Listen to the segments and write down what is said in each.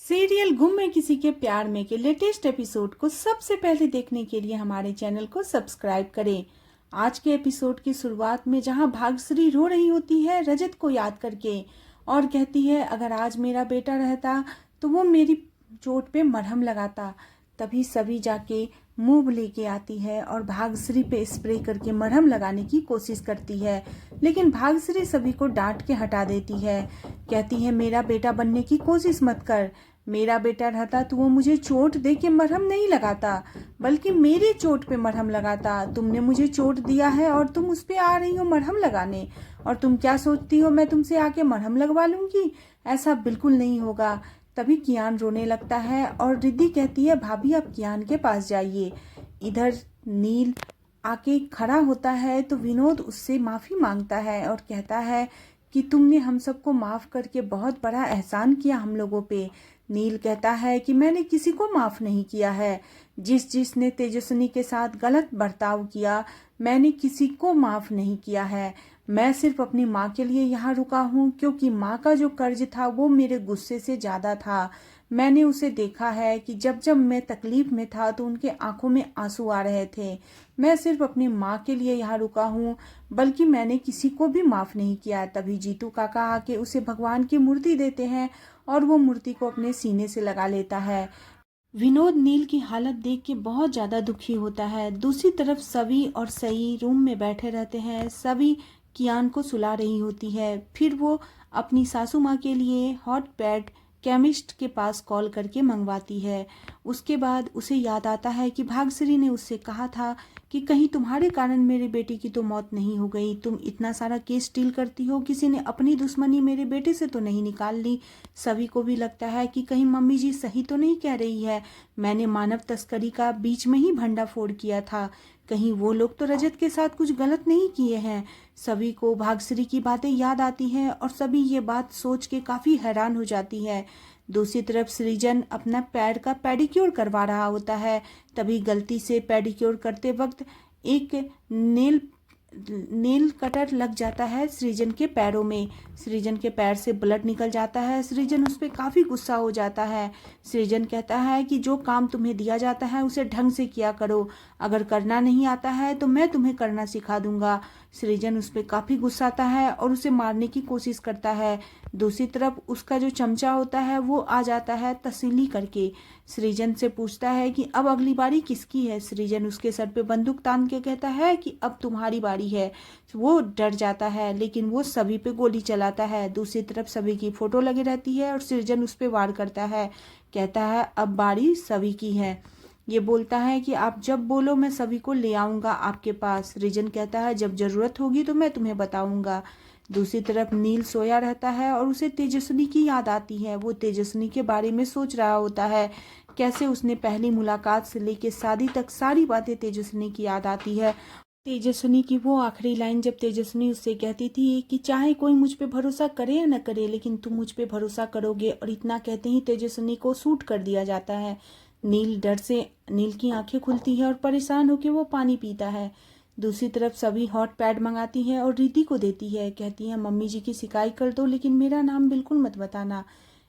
Serial गुम है किसी के प्यार में के लेटेस्ट एपिसोड को सबसे पहले देखने के लिए हमारे चैनल को सब्सक्राइब करें। आज के एपिसोड की शुरुआत में जहां भाग्यश्री रो रही होती है रजत को याद करके और कहती है अगर आज मेरा बेटा रहता तो वो मेरी चोट पे मरहम लगाता। तभी सभी जाके मूव लेके आती है और भाग्यश्री पे स्प्रे करके मरहम लगाने की कोशिश करती है, लेकिन भाग्यश्री सभी को डांट के हटा देती है। कहती है मेरा बेटा बनने की कोशिश मत कर, मेरा बेटा रहता तो वो मुझे चोट दे के मरहम नहीं लगाता बल्कि मेरी चोट पे मरहम लगाता। तुमने मुझे चोट दिया है और तुम उस पे आ रही हो मरहम लगाने, और तुम क्या सोचती हो मैं तुमसे आके मरहम लगवा लूंगी? ऐसा बिल्कुल नहीं होगा। तभी कियान रोने लगता है और रिद्धि कहती है भाभी आप कियान के पास जाइए। इधर नील आके खड़ा होता है तो विनोद उससे माफी मांगता है और कहता है कि तुमने हम सबको माफ करके बहुत बड़ा एहसान किया हम लोगों पे। नील कहता है कि मैंने किसी को माफ नहीं किया है। जिसने तेजस्विनी के साथ गलत बर्ताव किया मैंने किसी को माफ नहीं किया है। मैं सिर्फ अपनी माँ के लिए यहाँ रुका हूँ क्योंकि माँ का जो कर्ज था वो मेरे गुस्से से ज्यादा था। मैंने उसे देखा है कि जब जब मैं तकलीफ में था तो उनके आंखों में आंसू आ रहे थे। मैं सिर्फ अपनी माँ के लिए यहाँ रुका हूँ, बल्कि मैंने किसी को भी माफ नहीं किया। तभी जीतू काका आके उसे भगवान की मूर्ति देते हैं और वो मूर्ति को अपने सीने से लगा लेता है। विनोद नील की हालत देख के बहुत ज्यादा दुखी होता है। दूसरी तरफ सवी और सई रूम में बैठे रहते हैं। सवी कियान को सुला रही होती है, फिर वो अपनी सासू माँ के लिए हॉट पैड केमिस्ट के पास कॉल करके मंगवाती है। उसके बाद उसे याद आता है कि भाग्यश्री ने उससे कहा था कि कहीं तुम्हारे कारण मेरे बेटे की तो मौत नहीं हो गई। तुम इतना सारा केस डील करती हो, किसी ने अपनी दुश्मनी मेरे बेटे से तो नहीं निकाल ली। सभी को भी लगता है कि कहीं मम्मी जी सही तो नहीं कह रही है, मैंने मानव तस्करी का बीच में ही भंडाफोड़ किया था। कहीं वो लोग तो रजत के साथ कुछ गलत नहीं किए हैं। सभी को भाग्यश्री की बातें याद आती हैं और सभी ये बात सोच के काफी हैरान हो जाती है। दूसरी तरफ सृजन अपना पैर का पेडिक्योर करवा रहा होता है। तभी गलती से पेडिक्योर करते वक्त एक नेल नेल कटर लग जाता है सृजन के पैरों में। सृजन के पैर से ब्लड निकल जाता है। सृजन उस पर काफी गुस्सा हो जाता है। सृजन कहता है कि जो काम तुम्हें दिया जाता है उसे ढंग से किया करो, अगर करना नहीं आता है तो मैं तुम्हें करना सिखा दूंगा। सृजन उस पर काफी गुस्साता है और उसे मारने की कोशिश करता है। दूसरी तरफ उसका जो चमचा होता है वो आ जाता है तसल्ली करके। सृजन से पूछता है कि अब अगली बारी किसकी है। सृजन उसके सर पे बंदूक तान के कहता है कि अब तुम्हारी बारी है। वो डर जाता है लेकिन वो सभी पे गोली चलाता है। दूसरी तरफ सभी की फोटो लगी रहती है और सृजन उस पे वार करता है। कहता है अब बारी सभी की है। ये बोलता है कि आप जब बोलो मैं सभी को ले आऊंगा आपके पास। सृजन कहता है जब जरूरत होगी तो मैं तुम्हें बताऊंगा। दूसरी तरफ नील सोया रहता है और उसे तेजस्विनी की याद आती है। वो तेजस्विनी के बारे में सोच रहा होता है, कैसे उसने पहली मुलाकात से लेकर शादी तक सारी बातें तेजस्विनी की याद आती है। तेजस्विनी की वो आखिरी लाइन जब तेजस्विनी उससे कहती थी कि चाहे कोई मुझ पे भरोसा करे या न करे लेकिन तुम मुझ पे भरोसा करोगे, और इतना कहते ही तेजस्विनी को शूट कर दिया जाता है। नील डर से नील की आंखें खुलती है और परेशान होकर वो पानी पीता है। दूसरी तरफ सभी हॉट पैड मंगाती है और रिद्धि को देती है। कहती है मम्मी जी की शिकायत कर दो लेकिन मेरा नाम बिल्कुल मत बताना।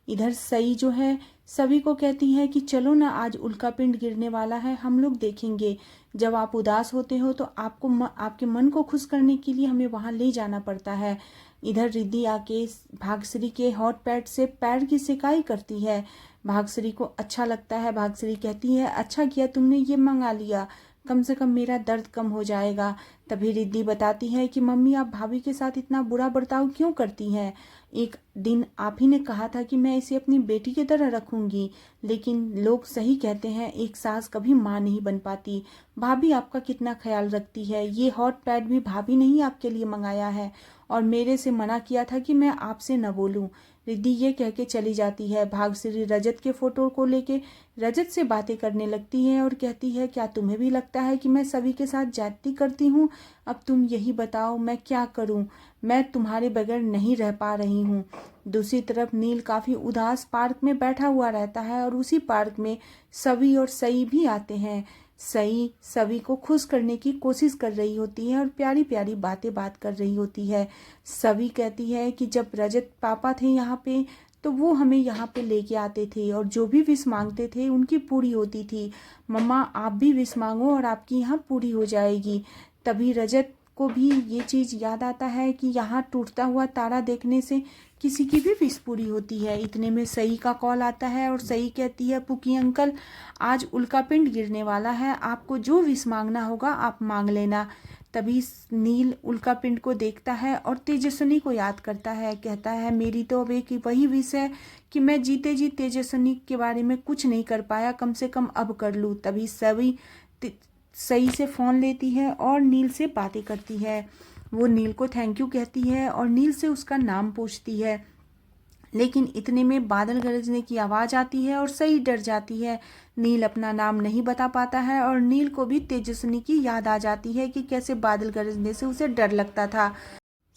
इधर सई जो है सभी को कहती है कि चलो ना, आज उल्का पिंड गिरने वाला है, हम लोग देखेंगे। जब आप उदास होते हो तो आपके मन को खुश करने के लिए हमें वहां ले जाना पड़ता है। इधर रिद्धि आके भाग्यश्री के हॉट पैड से पैर की सिकाई करती है। भाग्यश्री को अच्छा लगता है। भाग्यश्री कहती है अच्छा किया तुमने ये मंगा लिया, कम से कम मेरा दर्द कम हो जाएगा। तभी रिद्धि बताती है कि मम्मी आप भाभी के साथ इतना बुरा बर्ताव क्यों करती हैं? एक दिन आप ही ने कहा था कि मैं इसे अपनी बेटी की तरह रखूंगी, लेकिन लोग सही कहते हैं एक सास कभी माँ नहीं बन पाती। भाभी आपका कितना ख्याल रखती है। ये हॉट पैड भी भाभी ने ही आपके लिए मंगाया है और मेरे से मना किया था कि मैं आपसे न बोलूं। रिद्धि ये कह के चली जाती है। भाग्यश्री रजत के फोटो को लेके रजत से बातें करने लगती है और कहती है क्या तुम्हें भी लगता है कि मैं सभी के साथ ज्यादती करती हूँ? अब तुम यही बताओ मैं क्या करूं? मैं तुम्हारे बगैर नहीं रह पा रही हूँ। दूसरी तरफ नील काफी उदास पार्क में बैठा हुआ रहता है और उसी पार्क में सवी और सई भी आते हैं। सई सभी को खुश करने की कोशिश कर रही होती है और प्यारी प्यारी बातें बात कर रही होती है। सभी कहती है कि जब रजत पापा थे यहाँ पे तो वो हमें यहाँ पे लेके आते थे और जो भी विश मांगते थे उनकी पूरी होती थी। मम्मा आप भी विश मांगो और आपकी यहाँ पूरी हो जाएगी। तभी रजत को भी ये चीज़ याद आता है कि यहाँ टूटता हुआ तारा देखने से किसी की भी विश पूरी होती है। इतने में सई का कॉल आता है और सई कहती है पुकी अंकल आज उल्कापिंड गिरने वाला है, आपको जो विश मांगना होगा आप मांग लेना। तभी नील उल्कापिंड को देखता है और तेजस्विनी को याद करता है, कहता है मेरी तो अब एक वही विश है कि मैं जीते जी तेजस्विनी के बारे में कुछ नहीं कर पाया, कम से कम अब कर लूँ। तभी सई से फ़ोन लेती है और नील से बातें करती है। वो नील को थैंक यू कहती है और नील से उसका नाम पूछती है, लेकिन इतने में बादल गरजने की आवाज़ आती है और सई डर जाती है। नील अपना नाम नहीं बता पाता है और नील को भी तेजस्विनी की याद आ जाती है कि कैसे बादल गरजने से उसे डर लगता था।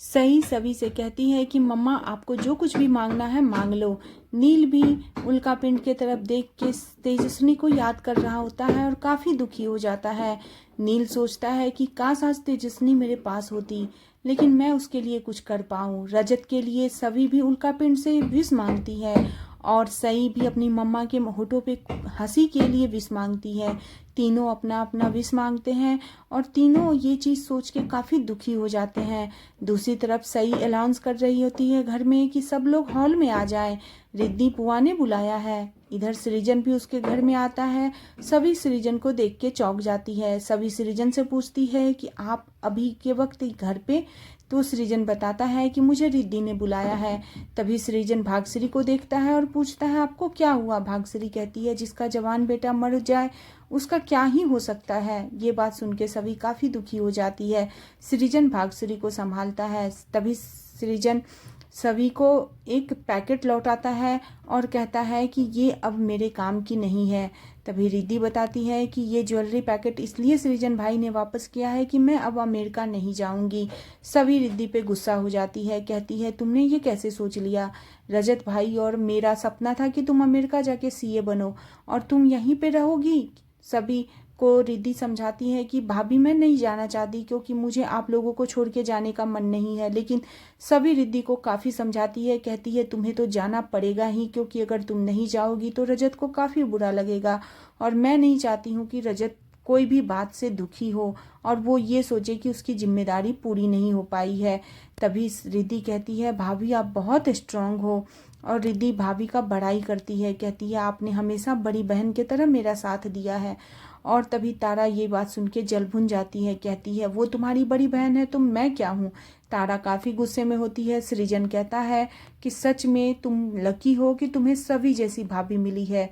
सई सभी से कहती है कि मम्मा आपको जो कुछ भी मांगना है मांग लो। नील भी उल्कापिंड के तरफ देख के तेजस्विनी को याद कर रहा होता है और काफ़ी दुखी हो जाता है। नील सोचता है कि काश आज तेजस्विनी मेरे पास होती, लेकिन मैं उसके लिए कुछ कर पाऊँ। रजत के लिए सभी भी उल्कापिंड से विश मांगती है और सई भी अपनी मम्मा के होठों पे हंसी के लिए विश मांगती है। तीनों अपना अपना विश मांगते हैं और तीनों ये चीज़ सोच के काफ़ी दुखी हो जाते हैं। दूसरी तरफ सई अनाउंस कर रही होती है घर में कि सब लोग हॉल में आ जाएं, रिद्धि बुआ ने बुलाया है। इधर सृजन भी उसके घर में आता है। सभी सृजन को देख के चौंक जाती है। सभी सृजन से पूछती है कि आप अभी के वक्त घर पे? तो सृजन बताता है कि मुझे रिद्धि ने बुलाया है। तभी सृजन भाग्यश्री को देखता है और पूछता है आपको क्या हुआ? भाग्यश्री कहती है जिसका जवान बेटा मर जाए उसका क्या ही हो सकता है। ये बात सुन के सभी काफ़ी दुखी हो जाती है। सृजन भाग्यश्री को संभालता है। तभी सृजन सभी को एक पैकेट लौटाता है और कहता है कि ये अब मेरे काम की नहीं है। तभी रिद्धि बताती है कि ये ज्वेलरी पैकेट इसलिए सृजन भाई ने वापस किया है कि मैं अब अमेरिका नहीं जाऊंगी। सभी रिद्धि पे गुस्सा हो जाती है, कहती है तुमने ये कैसे सोच लिया? रजत भाई और मेरा सपना था कि तुम अमेरिका जाके सीए बनो और तुम यहीं पे रहोगी। सभी को रिद्धि समझाती है कि भाभी मैं नहीं जाना चाहती क्योंकि मुझे आप लोगों को छोड़ के जाने का मन नहीं है, लेकिन सभी रिद्धि को काफ़ी समझाती है, कहती है तुम्हें तो जाना पड़ेगा ही क्योंकि अगर तुम नहीं जाओगी तो रजत को काफ़ी बुरा लगेगा और मैं नहीं चाहती हूँ कि रजत कोई भी बात से दुखी हो और वो ये सोचे कि उसकी जिम्मेदारी पूरी नहीं हो पाई है। तभी रिद्धि कहती है भाभी आप बहुत स्ट्रांग हो और रिद्धि भाभी का बड़ाई करती है, कहती है आपने हमेशा बड़ी बहन की तरह मेरा साथ दिया है। और तभी तारा ये बात सुन के जल भुन जाती है, कहती है वो तुम्हारी बड़ी बहन है तो मैं क्या हूँ। तारा काफ़ी गुस्से में होती है। सृजन कहता है कि सच में तुम लकी हो कि तुम्हें सभी जैसी भाभी मिली है।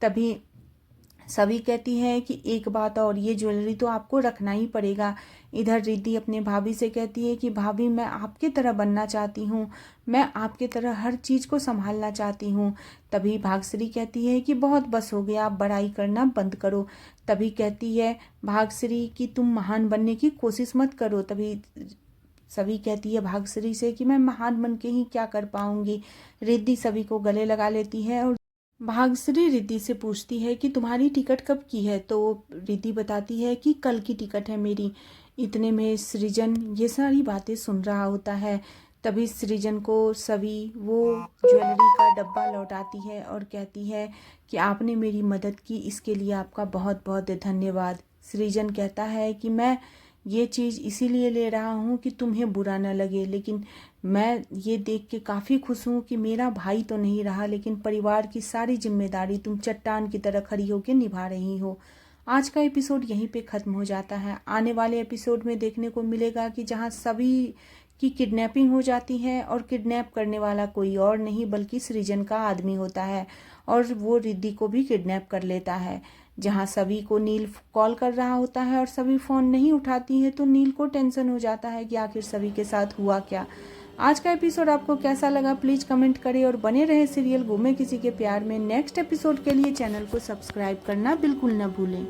तभी सभी कहती है कि एक बात और, ये ज्वेलरी तो आपको रखना ही पड़ेगा। इधर रिद्धि अपने भाभी से कहती है कि भाभी मैं आपकी तरह बनना चाहती हूँ, मैं आपकी तरह हर चीज़ को संभालना चाहती हूँ। तभी भाग्यश्री कहती है कि बहुत बस हो गया, आप बड़ाई करना बंद करो। तभी कहती है भाग्यश्री कि तुम महान बनने की कोशिश मत करो। तभी सभी कहती है भाग्यश्री से कि मैं महान बन के ही क्या कर पाऊंगी। रिद्धि सभी को गले लगा लेती है और भाग्यश्री रिद्धि से पूछती है कि तुम्हारी टिकट कब की है? तो रिद्धि बताती है कि कल की टिकट है मेरी। इतने में सृजन ये सारी बातें सुन रहा होता है। तभी सृजन को सभी वो ज्वेलरी का डब्बा लौटाती है और कहती है कि आपने मेरी मदद की, इसके लिए आपका बहुत बहुत धन्यवाद। सृजन कहता है कि मैं ये चीज़ इसीलिए ले रहा हूँ कि तुम्हें बुरा न लगे, लेकिन मैं ये देख के काफ़ी खुश हूँ कि मेरा भाई तो नहीं रहा लेकिन परिवार की सारी जिम्मेदारी तुम चट्टान की तरह खड़ी होकर निभा रही हो। आज का एपिसोड यहीं पे ख़त्म हो जाता है। आने वाले एपिसोड में देखने को मिलेगा कि जहाँ सभी की किडनैपिंग हो जाती है और किडनैप करने वाला कोई और नहीं बल्कि सृजन का आदमी होता है और वो रिद्धि को भी किडनैप कर लेता है। जहाँ सभी को नील कॉल कर रहा होता है और सभी फ़ोन नहीं उठाती है तो नील को टेंशन हो जाता है कि आखिर सभी के साथ हुआ क्या। आज का एपिसोड आपको कैसा लगा प्लीज़ कमेंट करें और बने रहे सीरियल गुमे किसी के प्यार में। नेक्स्ट एपिसोड के लिए चैनल को सब्सक्राइब करना बिल्कुल न भूलें।